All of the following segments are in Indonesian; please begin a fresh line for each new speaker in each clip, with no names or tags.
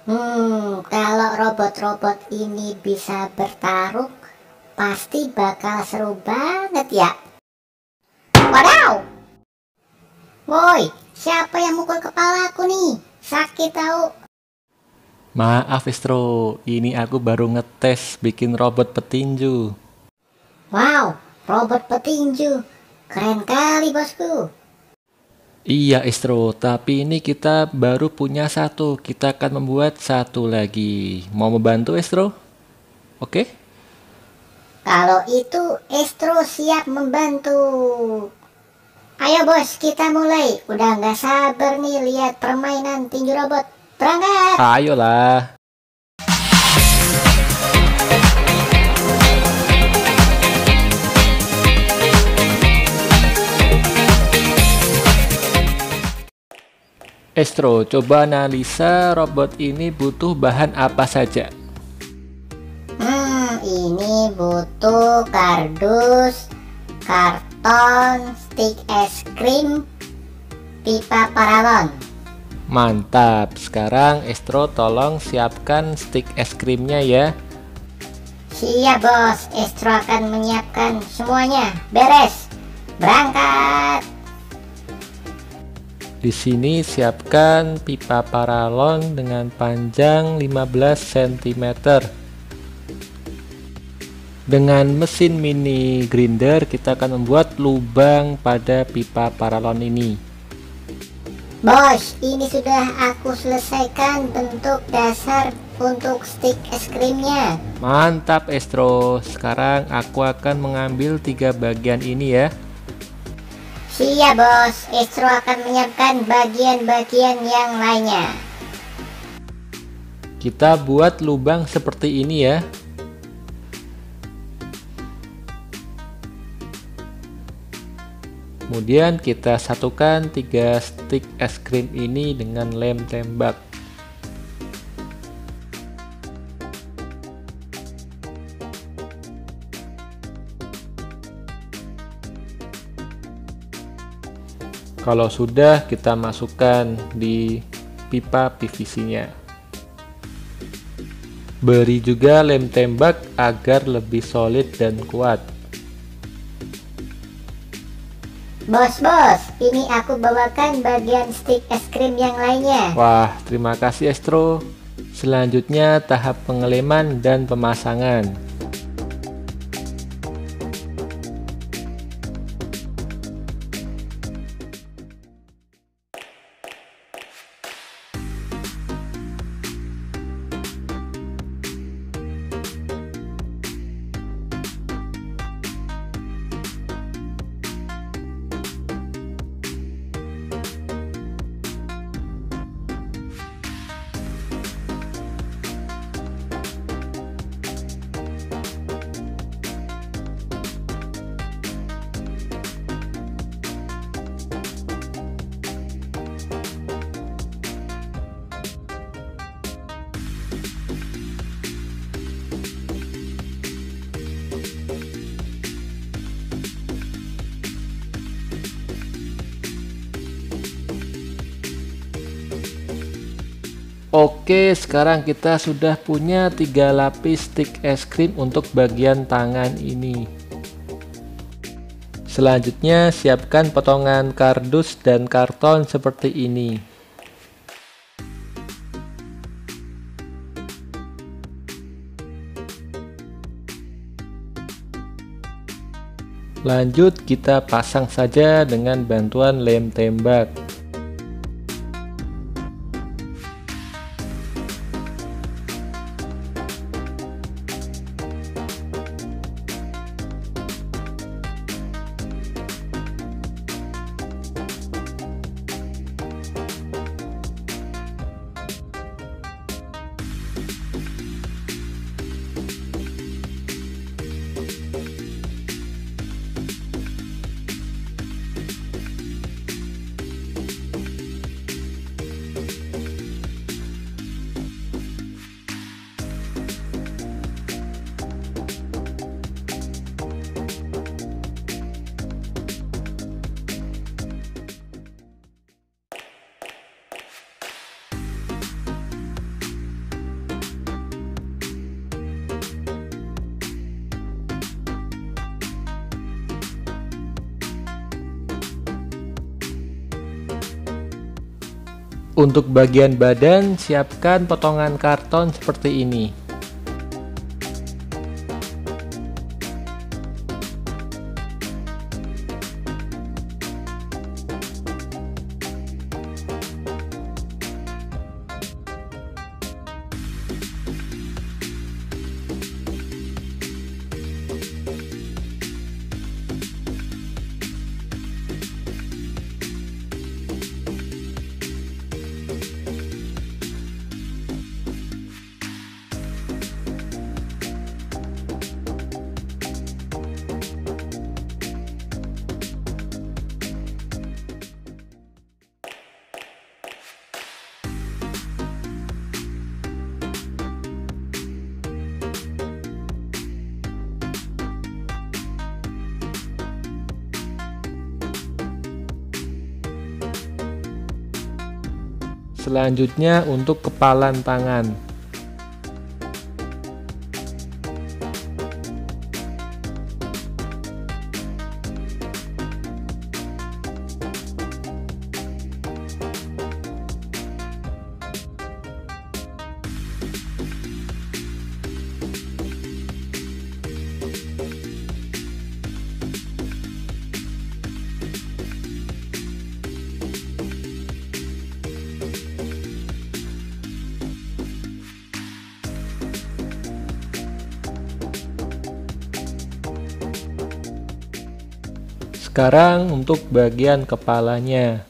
Kalau robot-robot ini bisa bertarung, pasti bakal seru banget ya. Wadaw! Woi, siapa yang mukul kepalaku nih? Sakit tahu.
Maaf Estro, ini aku baru ngetes bikin robot petinju.
Wow, robot petinju. Keren kali bosku.
Iya Estro, tapi ini kita baru punya satu. Kita akan membuat satu lagi. Mau membantu Estro? Oke?
Kalau itu Estro siap membantu. Ayo bos, kita mulai. Udah nggak sabar nih lihat permainan tinju robot. Berangkat.
Ayolah. Estro, coba analisa robot ini butuh bahan apa saja.
Ini butuh kardus, karton, stik es krim, pipa paralon.
Mantap, sekarang Estro tolong siapkan stik es krimnya ya.
Siap bos, Estro akan menyiapkan semuanya. Beres. Berangkat.
Di sini siapkan pipa paralon dengan panjang 15 cm. Dengan mesin mini grinder kita akan membuat lubang pada pipa paralon ini.
Bos, ini sudah aku selesaikan bentuk dasar untuk stik es krimnya.
Mantap Estro, sekarang aku akan mengambil 3 bagian ini ya.
Siap bos, Estro akan menyiapkan bagian-bagian yang lainnya.
Kita buat lubang seperti ini ya. Kemudian kita satukan 3 stik es krim ini dengan lem tembak. Kalau sudah, kita masukkan di pipa PVC-nya. Beri juga lem tembak agar lebih solid dan kuat.
Bos, ini aku bawakan bagian stik es krim yang lainnya.
Wah, terima kasih Estro. Selanjutnya tahap pengeleman dan pemasangan. Oke, sekarang kita sudah punya 3 lapis stik es krim untuk bagian tangan ini. Selanjutnya siapkan potongan kardus dan karton seperti ini. Lanjut kita pasang saja dengan bantuan lem tembak. Untuk bagian badan, siapkan potongan karton seperti ini. Selanjutnya untuk kepalan tangan. Sekarang untuk bagian kepalanya.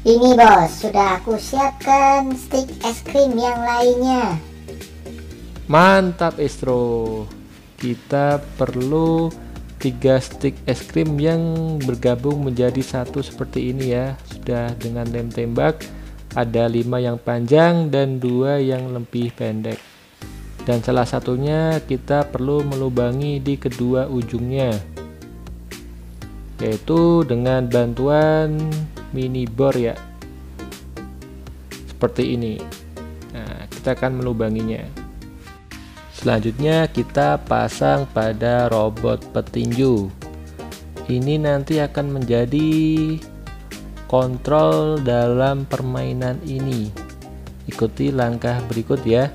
Ini bos, sudah aku siapkan stik es krim yang lainnya.
Mantap Estro. Kita perlu 3 stik es krim yang bergabung menjadi satu seperti ini ya. Sudah dengan lem tembak. Ada 5 yang panjang dan 2 yang lebih pendek. Dan salah satunya kita perlu melubangi di kedua ujungnya, yaitu dengan bantuan mini bor ya, seperti ini. Nah, kita akan melubanginya. Selanjutnya kita pasang pada robot petinju. Ini nanti akan menjadi kontrol dalam permainan ini. Ikuti langkah berikut ya.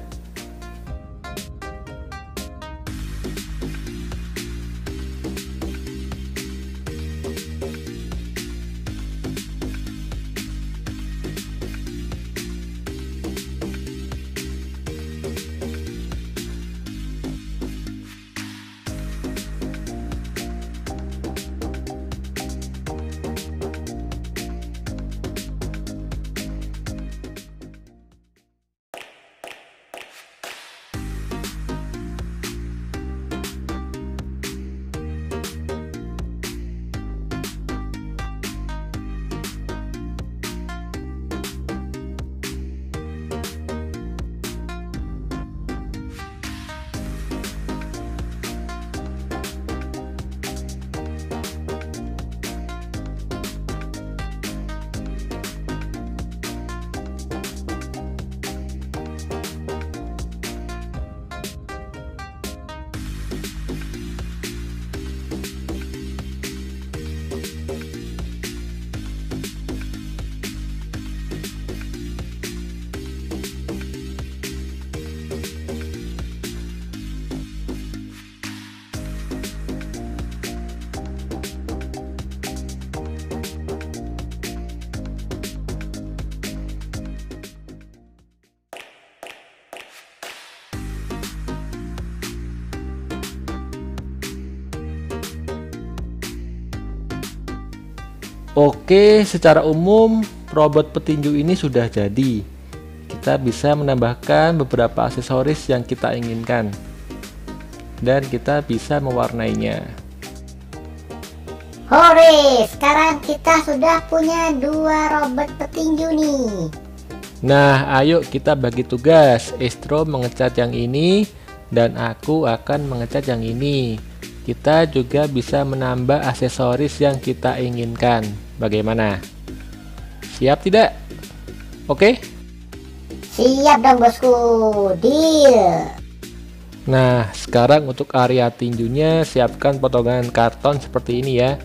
Oke, secara umum robot petinju ini sudah jadi. kita bisa menambahkan beberapa aksesoris yang kita inginkan dan kita bisa mewarnainya.
Hore, sekarang kita sudah punya 2 robot petinju nih.
Nah, ayo kita bagi tugas. Estro mengecat yang ini dan aku akan mengecat yang ini. Kita juga bisa menambah aksesoris yang kita inginkan. Bagaimana? Siap tidak? Oke?
Siap dong bosku, deal.
Nah, sekarang untuk area tinjunya siapkan potongan karton seperti ini ya.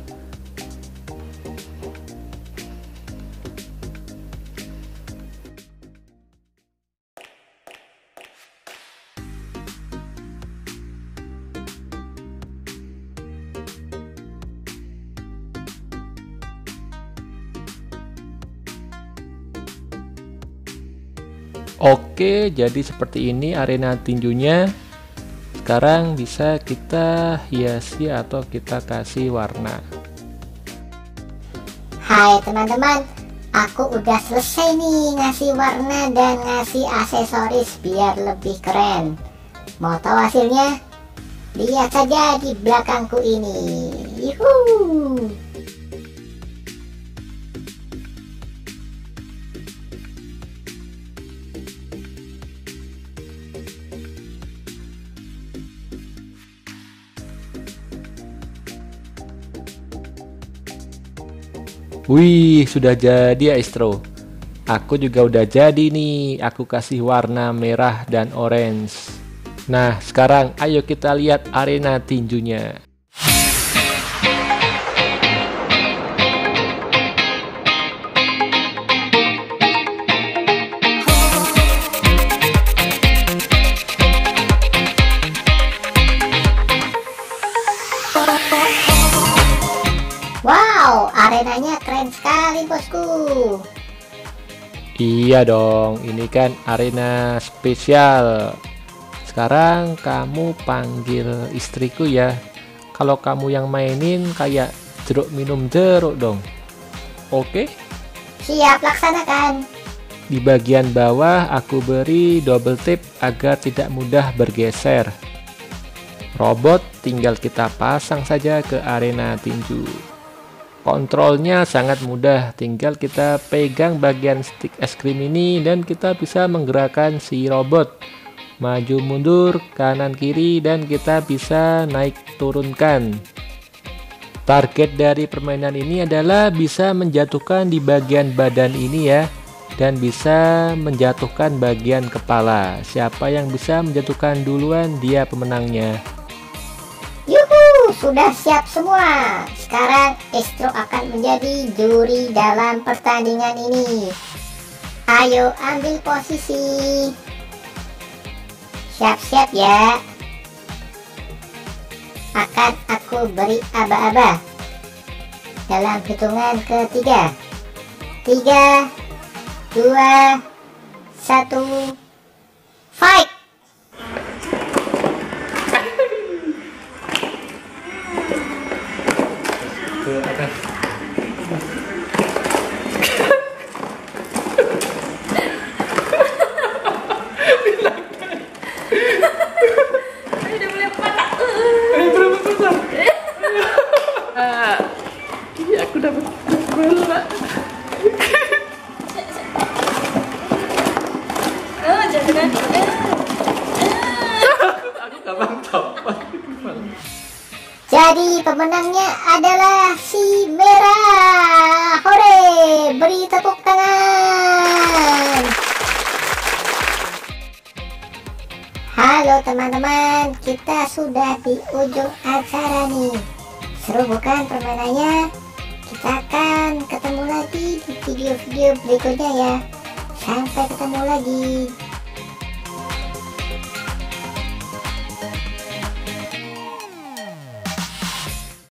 Oke, jadi seperti ini arena tinjunya. Sekarang bisa kita hiasi atau kita kasih warna.
Hai teman-teman, aku udah selesai nih ngasih warna dan ngasih aksesoris biar lebih keren. Mau tahu hasilnya? Lihat saja di belakangku ini. Yuhuu.
Wih, sudah jadi ya Estro. Aku juga udah jadi nih. Aku kasih warna merah dan orange. Nah, sekarang ayo kita lihat arena tinjunya.
Wow, arenanya keren sekali bosku.
Iya dong, ini kan arena spesial. Sekarang kamu panggil istriku ya. Kalau kamu yang mainin kayak jeruk minum jeruk dong. Oke?
Siap, laksanakan.
Di bagian bawah aku beri double tip agar tidak mudah bergeser. Robot tinggal kita pasang saja ke arena tinju. Kontrolnya sangat mudah, tinggal kita pegang bagian stick es krim ini dan kita bisa menggerakkan si robot maju mundur, kanan kiri, dan kita bisa naik turunkan. Target dari permainan ini adalah bisa menjatuhkan di bagian badan ini ya, dan bisa menjatuhkan bagian kepala. Siapa yang bisa menjatuhkan duluan, dia pemenangnya.
Yuhu, sudah siap semua. Sekarang Estro akan menjadi juri dalam pertandingan ini. Ayo ambil posisi. Siap-siap ya. Akan aku beri aba-aba. Dalam hitungan ketiga. 3, 2, 1, fight!
Iya, aku dapat bola.
Jangan.
Aku gampang dapat.
Jadi pemenangnya adalah si merah. Hore, beri tepuk tangan. Halo teman-teman, kita sudah di ujung acara nih. Seru bukan permainannya? Kita akan ketemu lagi di video-video berikutnya ya. Sampai ketemu lagi.